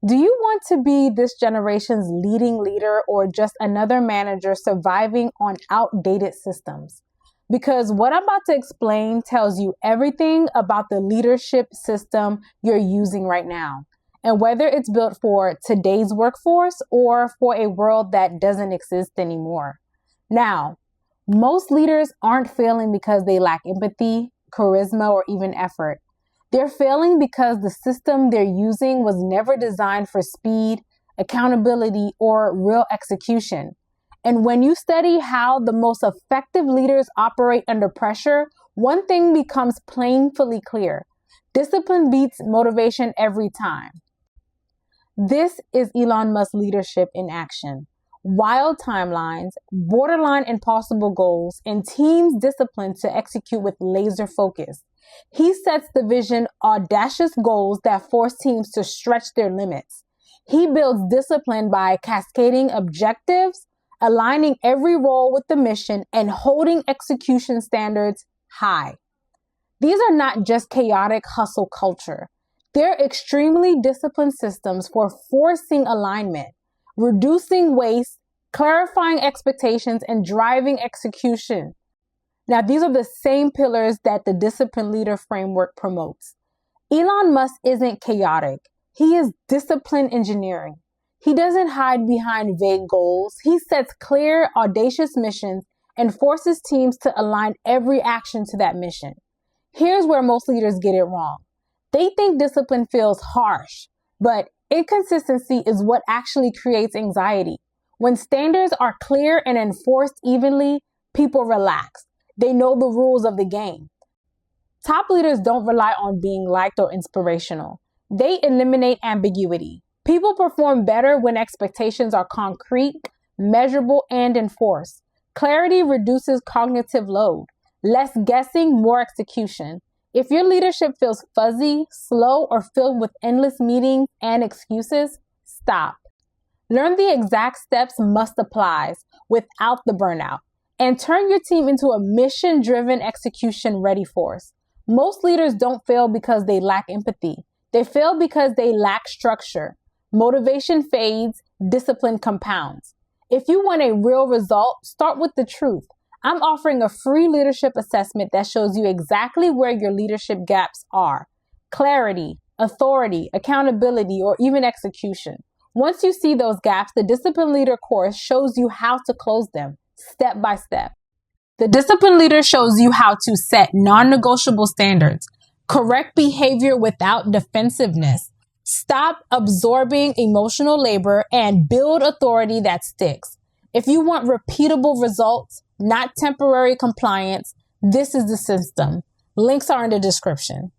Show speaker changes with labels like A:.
A: Do you want to be this generation's leading leader or just another manager surviving on outdated systems? Because what I'm about to explain tells you everything about the leadership system you're using right now, and whether it's built for today's workforce or for a world that doesn't exist anymore. Now, most leaders aren't failing because they lack empathy, charisma, or even effort. They're failing because the system they're using was never designed for speed, accountability, or real execution. And when you study how the most effective leaders operate under pressure, one thing becomes painfully clear. Discipline beats motivation every time. This is Elon Musk's leadership in action. Wild timelines, borderline impossible goals, and teams disciplined to execute with laser focus. He sets the vision audacious goals that force teams to stretch their limits. He builds discipline by cascading objectives, aligning every role with the mission, and holding execution standards high. These are not just chaotic hustle culture. They're extremely disciplined systems for forcing alignment, reducing waste, clarifying expectations, and driving execution. Now, these are the same pillars that the disciplined leader framework promotes. Elon Musk isn't chaotic. He is disciplined engineering. He doesn't hide behind vague goals. He sets clear, audacious missions and forces teams to align every action to that mission. Here's where most leaders get it wrong. They think discipline feels harsh, but inconsistency is what actually creates anxiety. When standards are clear and enforced evenly, people relax. They know the rules of the game. Top leaders don't rely on being liked or inspirational. They eliminate ambiguity. People perform better when expectations are concrete, measurable, and enforced. Clarity reduces cognitive load. Less guessing, more execution. If your leadership feels fuzzy, slow, or filled with endless meetings and excuses, stop. Learn the exact steps must apply without the burnout, and turn your team into a mission-driven, execution-ready force. Most leaders don't fail because they lack empathy. They fail because they lack structure. Motivation fades, discipline compounds. If you want a real result, start with the truth. I'm offering a free leadership assessment that shows you exactly where your leadership gaps are. Clarity, authority, accountability, or even execution. Once you see those gaps, the Discipline Leader course shows you how to close them, step by step. The Discipline Leader shows you how to set non-negotiable standards, correct behavior without defensiveness, stop absorbing emotional labor, and build authority that sticks. If you want repeatable results, not temporary compliance, this is the system. Links are in the description.